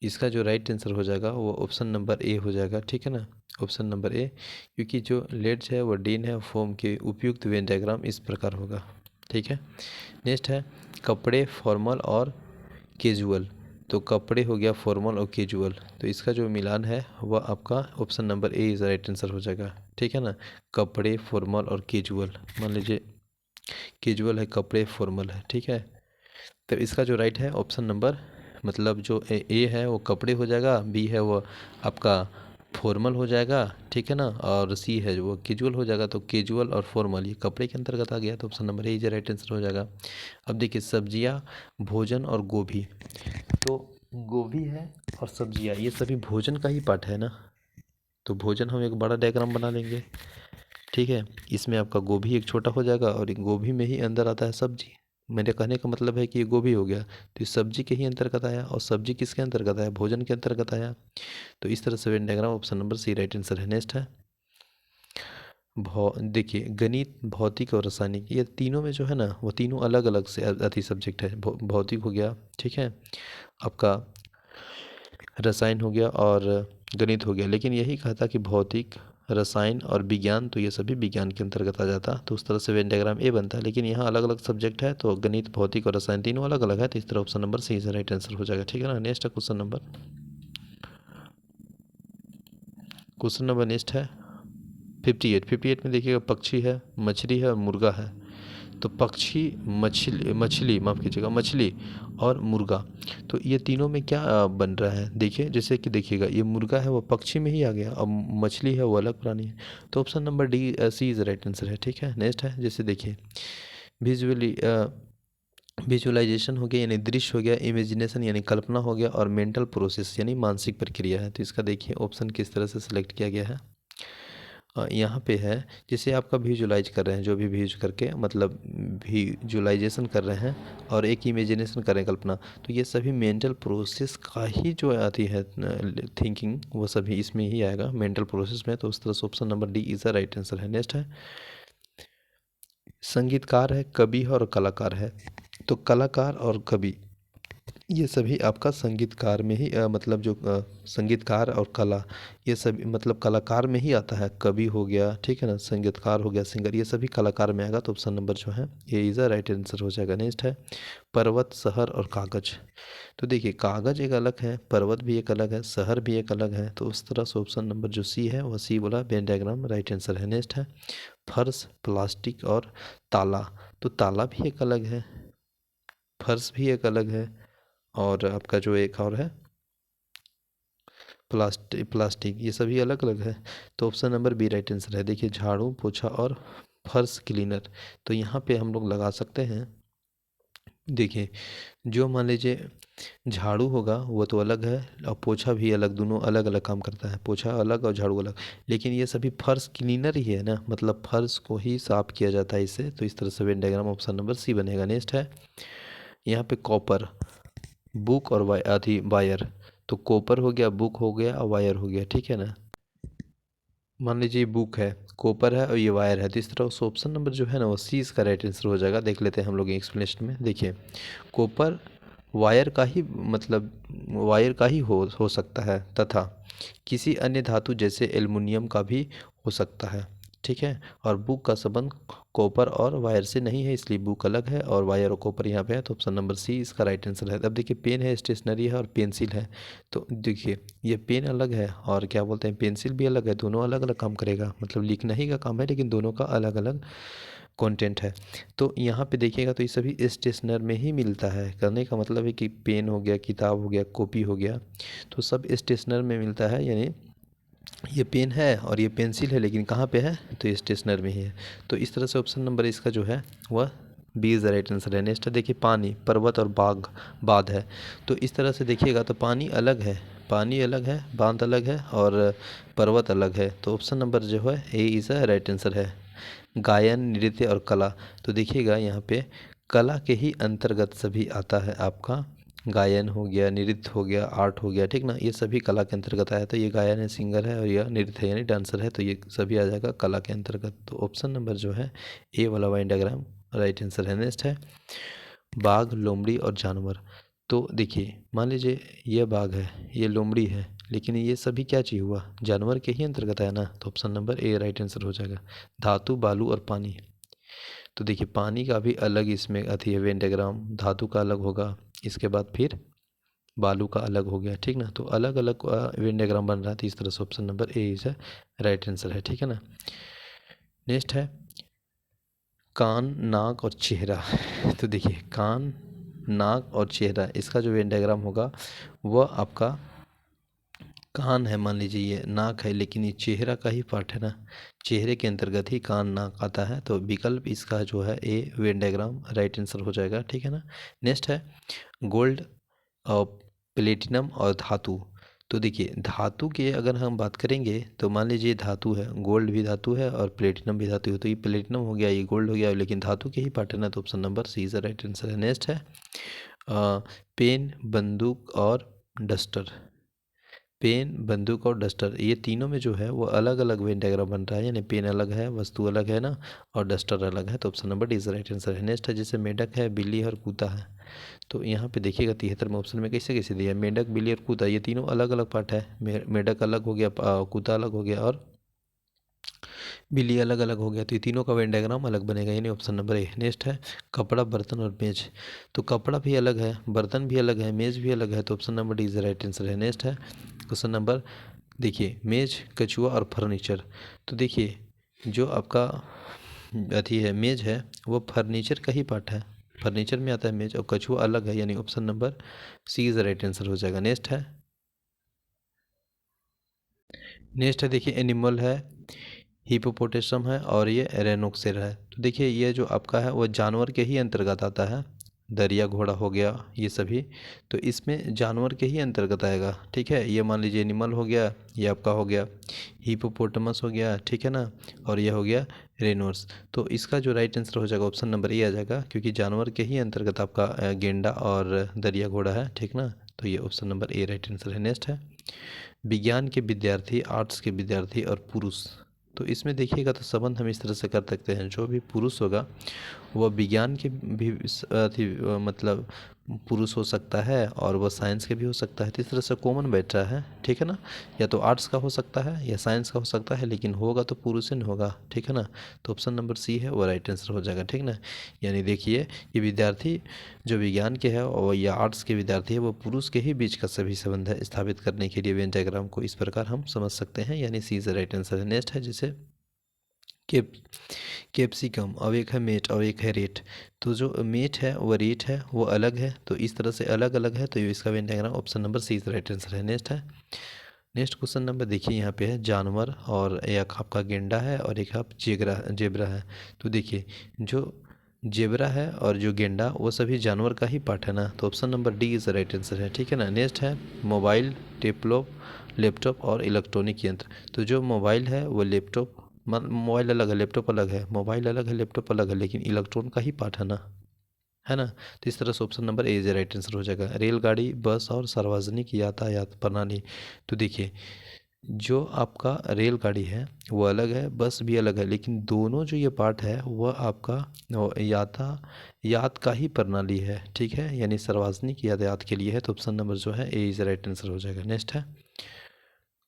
इसका जो राइट आंसर हो जाएगा वो ऑप्शन नंबर ए हो जाएगा, ठीक है ना, ऑप्शन नंबर ए। क्योंकि जो लेड्स है वो डेन है, फोम के उपयुक्त वेन डायग्राम इस प्रकार होगा, ठीक है। नेक्स्ट है कपड़े, फॉर्मल और कैजुअल। तो कपड़े हो गया, फॉर्मल और कैजुअल, तो इसका जो मिलान है वह आपका option number A is right answer हो जाएगा, ठीक है ना। कपड़े, फॉर्मल और कैजुअल, मान लीजिए कैजुअल है, कपड़े फॉर्मल है, ठीक है। तो इसका जो राइट है ऑप्शन नंबर, मतलब जो ए है वो कपड़े हो जाएगा, बी है वो आपका फॉर्मल हो जाएगा, ठीक है ना, और सी है वो कैजुअल हो जाएगा। तो कैजुअल और फॉर्मल ये कपड़े के अंतर्गत आ गया, तो option number A is right answer हो जाएगा। अब देखिए सब्जियां, भोजन और गोभी। तो गोभी है और सब्जियां ये सभी भोजन का ही पार्ट है ना, तो भोजन हम एक बड़ा डायग्राम बना लेंगे, ठीक है। इसमें आपका गोभी एक छोटा हो जाएगा और एक गोभी में ही अंदर आता है सब्जी। मेरे कहने का मतलब है कि ये गोभी हो गया, तो ये सब्जी के ही अंतर्गत आया, और सब्जी किसके अंतर्गत आया, भोजन के अंतर्गत आया। तो इस तरह से Venn diagram option number C right answer है। नेक्स्ट है देखिए गणित, भौतिक और रासायनिक, ये तीनों में जो है ना वो तीनों अलग अलग से अति सब्जेक्ट है। भौतिक हो गया, ठीक है, आपका रसायन हो गया और गणित हो गया। लेकिन यही कहा था कि भौतिक, रसायन और विज्ञान, तो ये सभी विज्ञान के अंतर्गत आ जाता, तो उस तरह से वेन डायग्राम ए बनता है। लेकिन यहाँ अलग अलग सब्जेक्ट है, तो गणित, भौतिक और रसायन तीनों अलग अलग है, तो इस तरह option number C is right answer हो जाएगा। ठीक है ना। नेक्स्ट है क्वेश्चन नंबर नेक्स्ट है 58। 58 में देखिएगा पक्षी है, मछली है और मुर्गा है। तो पक्षी, मछली माफ़ कीजिएगा, मछली और मुर्गा, तो ये तीनों में क्या बन रहा है। देखिए जैसे कि देखिएगा ये मुर्गा है वो पक्षी में ही आ गया, और मछली है वो अलग प्राणी है। तो option number D C is right answer है। ठीक है। नेक्स्ट है जैसे देखिए विजुअली विजुअलाइजेशन हो गया यानी दृश्य हो गया, इमेजिनेशन यानी कल्पना हो गया, और मेंटल प्रोसेस यानी मानसिक प्रक्रिया है। तो इसका देखिए ऑप्शन किस तरह से सिलेक्ट किया गया है। यहाँ पे है जैसे आपका विजुलाइज कर रहे हैं, जो भी विज करके मतलब विजुलाइजेशन कर रहे हैं, और एक इमेजिनेशन कर रहे हैं, कल्पना, तो ये सभी मेंटल प्रोसेस का ही जो आती है थिंकिंग, वो सभी इसमें ही आएगा मेंटल प्रोसेस में। तो उस तरह से option number D is the right answer है। नेक्स्ट है संगीतकार है, कवि है और कलाकार है। तो कलाकार और कवि ये सभी आपका संगीतकार में ही मतलब जो संगीतकार और कला, ये सभी मतलब कलाकार में ही आता है। कवि हो गया, ठीक है ना, संगीतकार हो गया, सिंगर, ये सभी कलाकार में आएगा। तो ऑप्शन नंबर जो है ये इज़ राइट आंसर हो जाएगा। नेक्स्ट है पर्वत, शहर और कागज। तो देखिए कागज एक अलग है, पर्वत भी एक अलग है, शहर भी एक अलग है। तो उस तरह से ऑप्शन नंबर जो सी है वह सी बोला वेन डायग्राम राइट आंसर है। नेक्स्ट है फर्श, प्लास्टिक और ताला। तो ताला भी एक अलग है, फर्श भी एक अलग है, और आपका जो एक और है प्लास्टिक, ये सभी अलग अलग है। तो option number B right answer है। देखिए झाड़ू, पोछा और फर्श क्लीनर, तो यहाँ पे हम लोग लगा सकते हैं। देखिए जो मान लीजिए झाड़ू होगा वो तो अलग है, और पोछा भी अलग, दोनों अलग अलग काम करता है, पोछा अलग और झाड़ू अलग। लेकिन ये सभी फर्श क्लीनर ही है ना, मतलब फर्श को ही साफ किया जाता है इससे। तो इस तरह से Venn diagram option number C बनेगा। नेक्स्ट है यहाँ पे कॉपर, बुक और वायर। तो कॉपर हो गया, बुक हो गया और वायर हो गया। ठीक है ना। मान लीजिए बुक है, कॉपर है और ये वायर है, तो इस तरह से ऑप्शन नंबर जो है ना वो सी इसका राइट आंसर हो जाएगा। देख लेते हैं हम लोग एक्सप्लेनेशन में। देखिए कॉपर वायर का ही मतलब वायर का ही हो सकता है, तथा किसी अन्य धातु जैसे एल्युमिनियम का भी हो सकता है। ठीक है। और बुक का संबंध कॉपर और वायर से नहीं है, इसलिए बुक अलग है और वायर और कॉपर यहाँ पे है। तो ऑप्शन नंबर सी इसका राइट आंसर है। अब देखिए पेन है, स्टेशनरी है और पेंसिल है। तो देखिए ये पेन अलग है और क्या बोलते हैं पेंसिल भी अलग है, दोनों अलग अलग काम करेगा, मतलब लिखना ही का काम है, लेकिन दोनों का अलग अलग कंटेंट है। तो यहाँ पे देखिएगा तो ये सभी स्टेशनर में ही मिलता है। करने का मतलब है कि पेन हो गया, किताब हो गया, कॉपी हो गया, तो सब स्टेशनर में मिलता है। यानी ये पेन है और ये पेंसिल है, लेकिन कहाँ पे है, तो ये स्टेशनर में ही है। तो इस तरह से ऑप्शन नंबर इसका जो है वह B is the right answer है। नेक्स्ट है देखिए पानी, पर्वत और बांध है। तो इस तरह से देखिएगा तो पानी अलग है, पानी अलग है, बांध अलग है और पर्वत अलग है। तो ऑप्शन नंबर जो है A is the right answer है। गायन, नृत्य और कला, तो देखिएगा यहाँ पे कला के ही अंतर्गत सभी आता है आपका। गायन हो गया, नृत्य हो गया, आर्ट हो गया, ठीक ना, ये सभी कला के अंतर्गत आया। तो ये गायन है, सिंगर है, और यह नृत्य है यानी डांसर है, तो ये सभी आ जाएगा कला के अंतर्गत। तो ऑप्शन नंबर जो है ए वाला वाइन डायग्राम राइट आंसर है। नेक्स्ट है बाघ, लोमड़ी और जानवर। तो देखिए मान लीजिए ये बाघ है, ये लोमड़ी है, लेकिन ये सभी क्या चीज़ हुआ, जानवर के ही अंतर्गत आया ना। तो option number A right answer हो जाएगा। धातु, बालू और पानी, तो देखिए पानी का भी अलग इसमें अथी है वेन डायग्राम, धातु का अलग होगा, इसके बाद फिर बालू का अलग हो गया, ठीक ना। तो अलग अलग वेन डायग्राम बन रहा था, इस तरह से option number A is right answer है। ठीक है ना। नेक्स्ट है कान, नाक और चेहरा। तो देखिए कान, नाक और चेहरा, इसका जो वेन डायग्राम होगा वह आपका कान है, मान लीजिए ये नाक है, लेकिन ये चेहरा का ही पार्ट है ना, चेहरे के अंतर्गत ही कान, नाक आता है। तो विकल्प इसका जो है ए वेन डायग्राम राइट आंसर हो जाएगा। ठीक है ना। नेक्स्ट है गोल्ड और प्लेटिनम और धातु। तो देखिए धातु के अगर हम बात करेंगे तो मान लीजिए धातु है, गोल्ड भी धातु है और प्लेटिनम भी धातु है। तो ये प्लेटिनम हो गया, ये गोल्ड हो गया, लेकिन धातु के ही पार्ट है ना। तो option number C is right answer है। नेक्स्ट है पेन, बंदूक और डस्टर। पेन, बंदूक और डस्टर, ये तीनों में जो है वो अलग अलग वेन डायग्राम बन रहा है, यानी पेन अलग है, वस्तु अलग है ना, और डस्टर अलग है। तो option number D is right answer है। नेक्स्ट है जैसे मेढक है, बिल्ली है और कुत्ता है। तो यहाँ पे देखिएगा 73 में ऑप्शन में कैसे कैसे दिया है, मेढक, बिल्ली और कुत्ता, ये तीनों अलग अलग पार्ट है। मेढक अलग हो गया, कुत्ता अलग हो गया और बिल्ली अलग अलग हो गया, तो ये तीनों का वेन डायग्राम अलग बनेगा, यानी ऑप्शन नंबर ए। नेक्स्ट है कपड़ा, बर्तन और मेज। तो कपड़ा भी अलग है, बर्तन भी अलग है, मेज भी अलग है, तो option number D is right answer है। नेक्स्ट है क्वेश्चन नंबर, देखिए मेज, कछुआ और फर्नीचर। तो देखिए जो आपका अथी है मेज है वो फर्नीचर का ही पार्ट है, फर्नीचर में आता है मेज, और कछुआ अलग है, यानी option number C is right answer हो जाएगा। नेक्स्ट है देखिए एनिमल है, हिपोपोटेसम है और ये रेनोक्सेर है। तो देखिए ये जो आपका है वो जानवर के ही अंतर्गत आता है, दरिया घोड़ा हो गया ये सभी, तो इसमें जानवर के ही अंतर्गत आएगा। ठीक है, ये मान लीजिए एनिमल हो गया, ये आपका हो गया हिपोपोटामस हो गया, ठीक है ना, और ये हो गया रेनोर्स। तो इसका जो राइट आंसर हो जाएगा ऑप्शन नंबर ए आ जाएगा, क्योंकि जानवर के ही अंतर्गत आपका गेंडा और दरिया घोड़ा है, ठीक ना। तो ये option number A right answer है। नेक्स्ट है विज्ञान के विद्यार्थी, आर्ट्स के विद्यार्थी और पुरुष। तो इसमें देखिएगा तो संबंध हम इस तरह से कर सकते हैं, जो भी पुरुष होगा वह विज्ञान के भी मतलब पुरुष हो सकता है, और वह साइंस के भी हो सकता है, तो इस तरह से कॉमन बैठ रहा है, ठीक है ना। या तो आर्ट्स का हो सकता है या साइंस का हो सकता है, लेकिन होगा तो पुरुष ही नहीं होगा, ठीक है ना। तो ऑप्शन नंबर सी है वो राइट आंसर हो जाएगा, ठीक ना। यानी देखिए ये विद्यार्थी जो विज्ञान के है और या आर्ट्स के विद्यार्थी है वो पुरुष के ही बीच का सभी संबंध है स्थापित करने के लिए वेन डायग्राम को इस प्रकार हम समझ सकते हैं, यानी सी इज राइट आंसर है। नेक्स्ट है जैसे केप कैप्सिकम, अब एक है मेट और एक है रेट। तो जो मेट है वो रेट है वो अलग है, तो इस तरह से अलग अलग है, तो ये इसका Venn diagram option number C is right answer है। नेक्स्ट क्वेश्चन नंबर देखिए यहाँ पे है जानवर, और एक आपका गेंडा है और एक आप जेबरा है। तो देखिए जो जेबरा है और जो गेंडा वो सभी जानवर का ही पार्ट है ना, तो option number D is right answer है, ठीक है ना। नेक्स्ट है मोबाइल, टेपलॉप, लैपटॉप और इलेक्ट्रॉनिक यंत्र। तो जो मोबाइल है वो लैपटॉप, मोबाइल अलग है, लैपटॉप अलग है, मोबाइल अलग है, लैपटॉप अलग है, लेकिन इलेक्ट्रॉन का ही पार्ट है ना, है ना। तो इस तरह से option number A is right answer हो जाएगा। रेलगाड़ी, बस और सार्वजनिक यातायात प्रणाली। तो देखिए जो आपका रेलगाड़ी है वो अलग है, बस भी अलग है, लेकिन दोनों जो ये पार्ट है वह आपका यातायात का ही प्रणाली है, ठीक है, यानी सार्वजनिक यातायात के लिए है। तो ऑप्शन नंबर जो है ए इज राइट आंसर हो जाएगा। नेक्स्ट है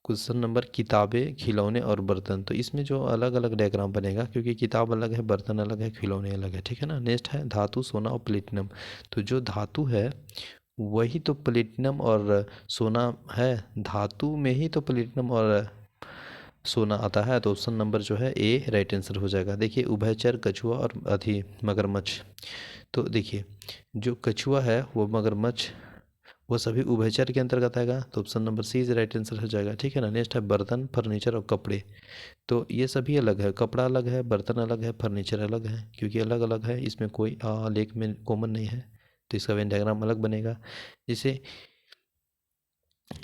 क्वेश्चन नंबर किताबें, खिलौने और बर्तन। तो इसमें जो अलग अलग डायग्राम बनेगा, क्योंकि किताब अलग है, बर्तन अलग है, खिलौने अलग है, ठीक है ना। नेक्स्ट है धातु, सोना और प्लेटिनम। तो जो धातु है वही तो प्लेटिनम और सोना है, धातु में ही तो प्लेटिनम और सोना आता है, तो ऑप्शन नंबर जो है ए राइट आंसर हो जाएगा। देखिए उभयचर, कछुआ और अथी मगरमच्छ। तो देखिए जो कछुआ है वो मगरमच्छ वो सभी उभयचर के अंतर्गत आएगा, तो option number C is right answer हो जाएगा, ठीक है ना। नेक्स्ट है बर्तन, फर्नीचर और कपड़े। तो ये सभी अलग है, कपड़ा अलग है, बर्तन अलग है, फर्नीचर अलग है, क्योंकि अलग अलग है, इसमें कोई लेख में कॉमन नहीं है, तो इसका वेन डायग्राम अलग बनेगा। जैसे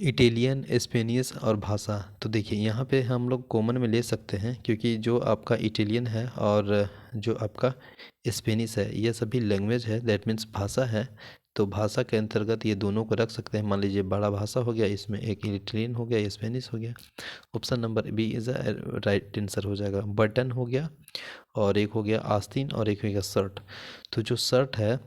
इटालियन, स्पेनिश और भाषा। तो देखिए यहाँ पे हम लोग कॉमन में ले सकते हैं, क्योंकि जो आपका इटालियन है और जो आपका स्पेनिश है ये सभी लैंग्वेज है, दैट मीन्स भाषा है। तो भाषा के अंतर्गत ये दोनों को रख सकते हैं। मान लीजिए बड़ा भाषा हो गया, इसमें एक इटालियन हो गया, स्पेनिश हो गया। Option number B is right answer हो जाएगा। बटन हो गया और एक हो गया आस्तीन और एक हो गया शर्ट। तो जो शर्ट है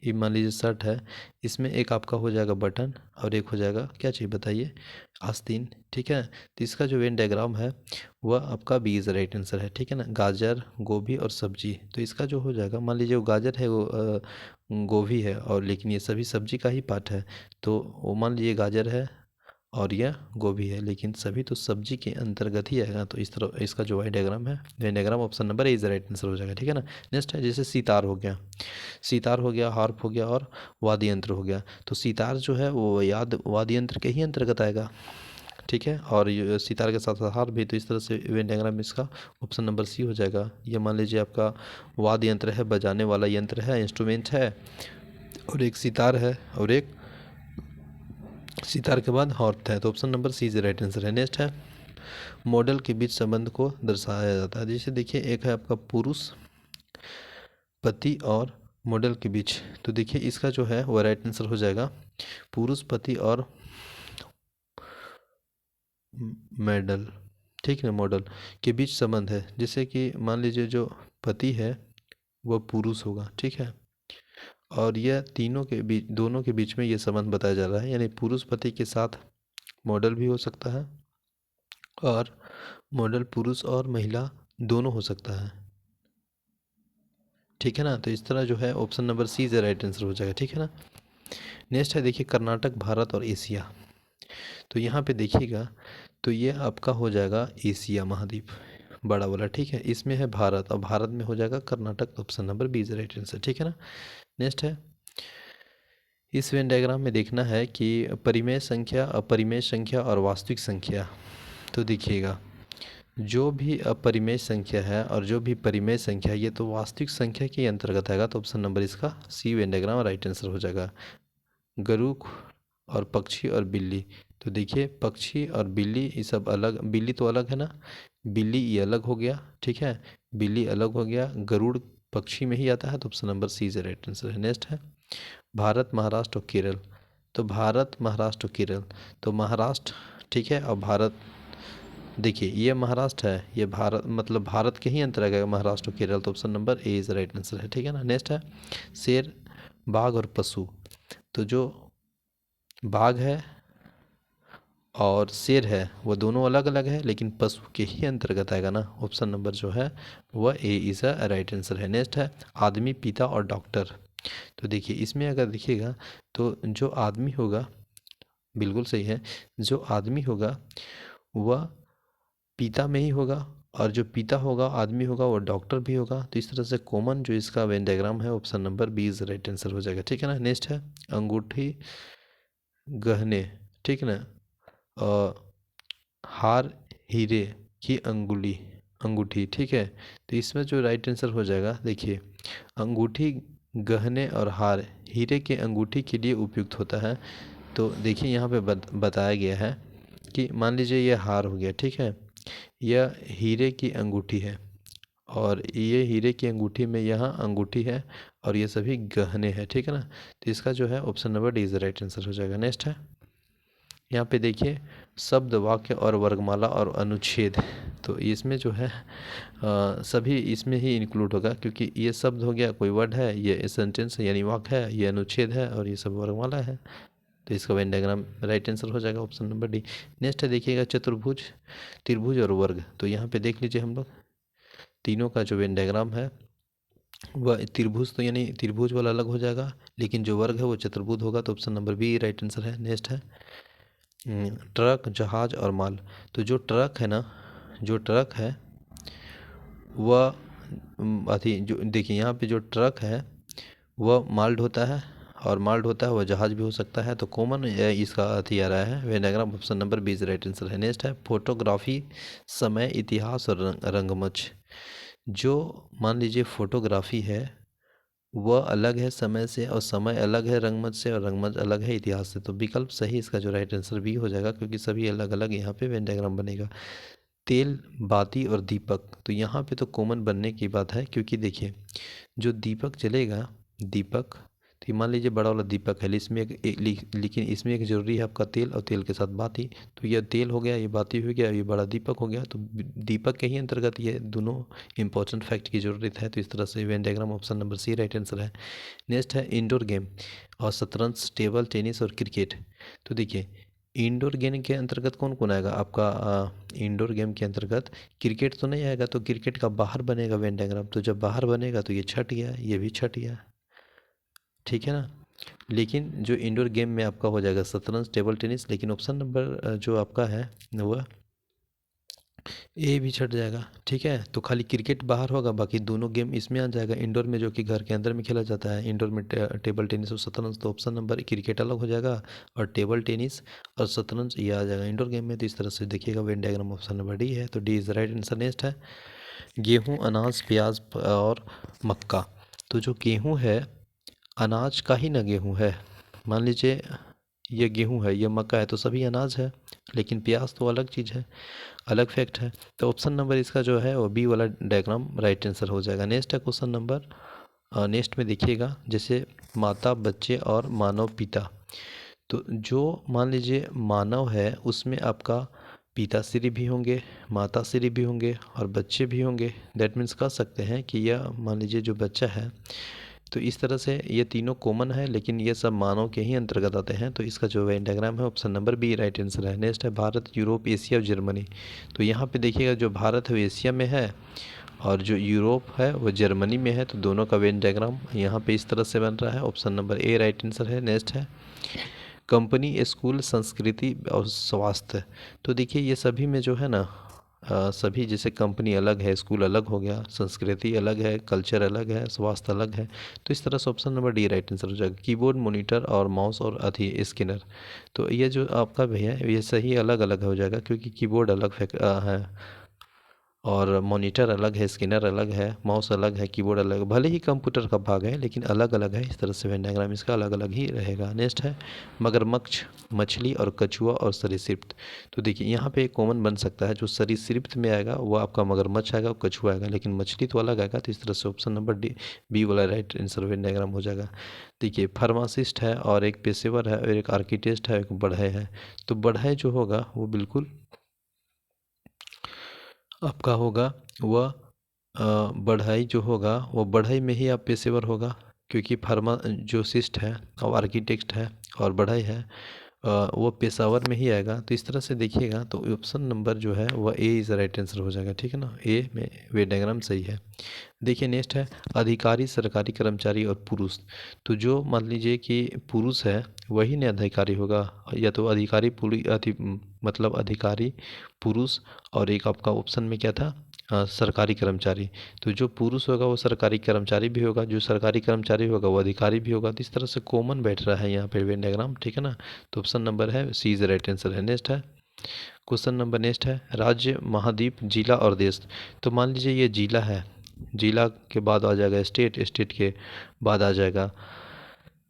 ये मान लीजिए शर्ट है, इसमें एक आपका हो जाएगा बटन और एक हो जाएगा क्या चाहिए बताइए, आस्तीन, ठीक है। तो इसका जो वेन डायग्राम है वह आपका बी इज राइट आंसर है, ठीक है ना। गाजर, गोभी और सब्जी। तो इसका जो हो जाएगा, मान लीजिए वो गाजर है, वो गोभी है, और लेकिन ये सभी सब्जी का ही पार्ट है, तो वो मान लीजिए गाजर है और यह गोभी है, लेकिन सभी तो सब्जी के अंतर्गत ही आएगा। तो इस तरह इसका जो वाई डायग्राम है, Venn diagram option number A is right answer हो जाएगा, ठीक है ना। नेक्स्ट है जैसे सितार हो गया, हार्प हो गया और वाद्य यंत्र हो गया। तो सितार जो है वो वाद्य यंत्र के ही अंतर्गत आएगा, ठीक है, और ये सितार के साथ साथ हार्प भी। तो इस तरह से वेन डायग्राम इसका ऑप्शन नंबर सी हो जाएगा। ये मान लीजिए आपका वाद्य यंत्र है, बजाने वाला यंत्र है, इंस्ट्रूमेंट है, और एक सितार है, और एक सितार के बाद हार्प है, तो option number C is right answer है। नेक्स्ट है मॉडल के बीच संबंध को दर्शाया जाता है। जैसे देखिए एक है आपका पुरुष, पति और मॉडल के बीच। तो देखिए इसका जो है वो राइट आंसर हो जाएगा, पुरुष, पति और मेडल, ठीक है, मॉडल के बीच संबंध है। जैसे कि मान लीजिए जो पति है वह पुरुष होगा, ठीक है, और यह तीनों के बीच, दोनों के बीच में ये संबंध बताया जा रहा है, यानी पुरुष पति के साथ मॉडल भी हो सकता है और मॉडल पुरुष और महिला दोनों हो सकता है, ठीक है ना। तो इस तरह जो है option number C is right answer हो जाएगा, ठीक है ना। नेक्स्ट है देखिए कर्नाटक, भारत और एशिया। तो यहाँ पे देखिएगा तो ये आपका हो जाएगा एशिया महाद्वीप बड़ा वाला, ठीक है। इसमें है भारत और भारत में हो जाएगा कर्नाटक, तो option number B is right answer, ठीक है ना। नेक्स्ट है इस वेन डायग्राम में देखना है कि परिमेय संख्या, अपरिमेय संख्या और वास्तविक संख्या। तो देखिएगा जो भी अपरिमेय संख्या है और जो भी परिमेय संख्या है ये तो वास्तविक संख्या के अंतर्गत आएगा, तो ऑप्शन नंबर इसका सी वेन डायग्राम राइट आंसर हो जाएगा। गरुड़ और पक्षी और बिल्ली, तो देखिए पक्षी और बिल्ली ये सब अलग, बिल्ली तो अलग है ना, बिल्ली ये अलग हो गया, ठीक है, बिल्ली अलग हो गया, गरुड़ पक्षी में ही आता है, तो option number C is right answer है। नेक्स्ट है भारत, महाराष्ट्र और केरल। तो भारत, महाराष्ट्र और केरल, तो महाराष्ट्र, ठीक है, और भारत, देखिए ये महाराष्ट्र है, ये भारत मतलब भारत के ही अंतर्गत है महाराष्ट्र और केरल, तो option number A is right answer है, ठीक है ना। नेक्स्ट है शेर, बाघ और पशु। तो जो बाघ है और शेर है वो दोनों अलग अलग है, लेकिन पशु के ही अंतर्गत आएगा ना, ऑप्शन नंबर जो है वह ए इज अ राइट आंसर है। नेक्स्ट है आदमी, पिता और डॉक्टर। तो देखिए इसमें अगर देखिएगा तो जो आदमी होगा, बिल्कुल सही है, जो आदमी होगा वह पिता में ही होगा और जो पिता होगा आदमी होगा वो डॉक्टर भी होगा। तो इस तरह से कॉमन जो इसका वेन डायग्राम है option number B is right answer हो जाएगा, ठीक है ना। नेक्स्ट है अंगूठी, गहने, ठीक है ना, हार, हीरे की अंगुली, अंगूठी, ठीक है। तो इसमें जो राइट आंसर हो जाएगा देखिए अंगूठी, गहने और हार हीरे के अंगूठी के लिए उपयुक्त होता है। तो देखिए यहाँ पे बताया गया है कि मान लीजिए ये हार हो गया, ठीक है, यह हीरे की अंगूठी है और ये हीरे की अंगूठी में यहाँ अंगूठी है और ये सभी गहने हैं, ठीक है ना। तो इसका जो है option number D is right answer हो जाएगा। नेक्स्ट है यहाँ पे देखिए शब्द, वाक्य और वर्गमाला और अनुच्छेद। तो इसमें जो है सभी इसमें ही इंक्लूड होगा, क्योंकि ये शब्द हो गया, कोई वर्ड है, ये सेंटेंस यानी वाक्य है, ये अनुच्छेद है और ये सब वर्गमाला है। तो इसका वेन डायग्राम राइट आंसर हो जाएगा ऑप्शन नंबर डी। नेक्स्ट है देखिएगा चतुर्भुज, त्रिभुज और वर्ग। तो यहाँ पे देख लीजिए हम लोग तीनों का जो वेन डायग्राम है वह त्रिभुज, तो यानी त्रिभुज वाला अलग हो जाएगा, लेकिन जो वर्ग है वो चतुर्भुज होगा, तो option number B right answer है। नेक्स्ट है ट्रक, जहाज और माल। तो जो ट्रक है ना, जो ट्रक है वह अथी, जो देखिए यहाँ पे जो ट्रक है वह माल ढोता है और माल ढोता है वह जहाज भी हो सकता है, तो कॉमन इसका अथी आ रहा है Venn diagram, option number B is right answer है। नेक्स्ट है फोटोग्राफी, समय, इतिहास और रंगमंच। जो मान लीजिए फोटोग्राफी है वह अलग है समय से और समय अलग है रंगमंच से और रंगमंच अलग है इतिहास से, तो विकल्प सही इसका जो राइट आंसर बी हो जाएगा, क्योंकि सभी अलग अलग यहाँ पे वेन डायग्राम बनेगा। तेल, बाती और दीपक। तो यहाँ पे तो कॉमन बनने की बात है, क्योंकि देखिए जो दीपक जलेगा, दीपक, तो मान लीजिए बड़ा वाला दीपक है, इसमें लेकिन इसमें एक ज़रूरी है आपका तेल और तेल के साथ बाती। तो यह तेल हो गया, ये बाती हो गया, ये बड़ा दीपक हो गया, तो दीपक के ही अंतर्गत ये दोनों इंपॉर्टेंट फैक्ट की ज़रूरत है। तो इस तरह से Venn diagram option number C right answer है। नेक्स्ट है इंडोर गेम और शतरंज, टेबल टेनिस और क्रिकेट। तो देखिए इंडोर गेम के अंतर्गत कौन कौन आएगा आपका, इंडोर गेम के अंतर्गत क्रिकेट तो नहीं आएगा, तो क्रिकेट का बाहर बनेगा वेन डायग्राम, तो जब बाहर बनेगा तो ये छट गया, ये भी छट गया, ठीक है ना। लेकिन जो इंडोर गेम में आपका हो जाएगा शतरंज, टेबल टेनिस, लेकिन ऑप्शन नंबर जो आपका है वह ए भी छट जाएगा, ठीक है। तो खाली क्रिकेट बाहर होगा, बाकी दोनों गेम इसमें आ जाएगा इंडोर में, जो कि घर के अंदर में खेला जाता है इंडोर में, टेबल टेनिस और शतरंज। तो ऑप्शन नंबर क्रिकेट अलग हो जाएगा और टेबल टेनिस और शतरंज ये आ जाएगा इंडोर गेम में। तो इस तरह से देखिएगा when diagram option number D है, तो D is right answer. Next है गेहूँ, अनाज, प्याज और मक्का। तो जो गेहूँ है अनाज का ही ना गेहूँ है, मान लीजिए ये गेहूँ है, ये मक्का है, तो सभी अनाज है, लेकिन प्याज तो अलग चीज़ है, अलग फैक्ट है। तो ऑप्शन नंबर इसका जो है वो बी वाला डायग्राम राइट आंसर हो जाएगा। नेक्स्ट है क्वेश्चन नंबर, नेक्स्ट में देखिएगा जैसे माता, बच्चे और मानव पिता। तो जो मान लीजिए मानव है उसमें आपका पिताश्री भी होंगे, माताश्री भी होंगे और बच्चे भी होंगे। दैट मीन्स कह सकते हैं कि यह मान लीजिए जो बच्चा है, तो इस तरह से ये तीनों कॉमन है, लेकिन ये सब मानव के ही अंतर्गत आते हैं। तो इसका जो वेन डायग्राम है option number B right answer है। नेक्स्ट है भारत, यूरोप, एशिया और जर्मनी। तो यहाँ पे देखिएगा जो भारत है वो एशिया में है और जो यूरोप है वो जर्मनी में है। तो दोनों का वेन डायग्राम यहाँ पे इस तरह से बन रहा है। Option number A right answer है। नेक्स्ट है कंपनी, स्कूल, संस्कृति और स्वास्थ्य। तो देखिए ये सभी में जो है ना सभी, जैसे कंपनी अलग है, स्कूल अलग हो गया, संस्कृति अलग है, कल्चर अलग है, स्वास्थ्य अलग है। तो इस तरह से option number D right answer हो जाएगा। कीबोर्ड, मॉनिटर और माउस और अथी स्कैनर। तो ये जो आपका भैया ये सही अलग अलग हो जाएगा, क्योंकि कीबोर्ड अलग है और मॉनिटर अलग है, स्कैनर अलग है, माउस अलग है, कीबोर्ड अलग है। भले ही कंप्यूटर का भाग है लेकिन अलग अलग है। इस तरह से वेन डायग्राम इसका अलग अलग ही रहेगा। नेक्स्ट है मगरमच्छ, मछली और कछुआ और सरीसृप। तो देखिए यहाँ पे कॉमन बन सकता है, जो सरीसृप में आएगा वो आपका मगरमच्छ आएगा, कछुआ आएगा, लेकिन मछली तो अलग आएगा। तो इस तरह से ऑप्शन नंबर डी बी वाला राइट आंसर वेन डायग्राम हो जाएगा। देखिए फार्मासिस्ट है और एक पेशेवर है और एक आर्किटेक्ट है, एक बढ़ई है। तो बढ़ई जो होगा वो बिल्कुल आपका होगा वह बढ़ई जो होगा वो बढ़ई में ही आप पेशेवर होगा, क्योंकि फार्मा जो सिस्ट है और आर्किटेक्ट है और बढ़ई है वो पेशावर में ही आएगा। तो इस तरह से देखिएगा तो ऑप्शन नंबर जो है वह ए इज़ राइट आंसर हो जाएगा। ठीक है ना, ए में वे डायग्राम सही है। देखिए नेक्स्ट है अधिकारी, सरकारी कर्मचारी और पुरुष। तो जो मान लीजिए कि पुरुष है वही ने अधिकारी होगा, या तो अधिकारी मतलब अधिकारी पुरुष, और एक आपका ऑप्शन में क्या था सरकारी कर्मचारी। तो जो पुरुष होगा वो सरकारी कर्मचारी भी होगा, जो सरकारी कर्मचारी होगा वो अधिकारी भी होगा। तो इस तरह से कॉमन बैठ रहा है यहाँ पे वेन डायग्राम। ठीक है ना, तो ऑप्शन नंबर है सी इज राइट आंसर है। नेक्स्ट है क्वेश्चन नंबर नेक्स्ट है राज्य, महाद्वीप, जिला और देश। तो मान लीजिए ये जिला है, जिला के बाद आ जाएगा स्टेट, स्टेट के बाद आ जाएगा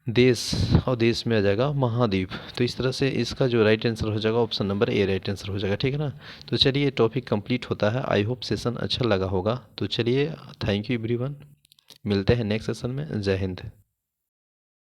देश और देश में आ जाएगा महाद्वीप। तो इस तरह से इसका जो राइट आंसर हो जाएगा option number A right answer हो जाएगा। ठीक है ना, तो चलिए टॉपिक कंप्लीट होता है। आई होप सेशन अच्छा लगा होगा। तो चलिए थैंक यू एवरीवन, मिलते हैं नेक्स्ट सेशन में। जय हिंद।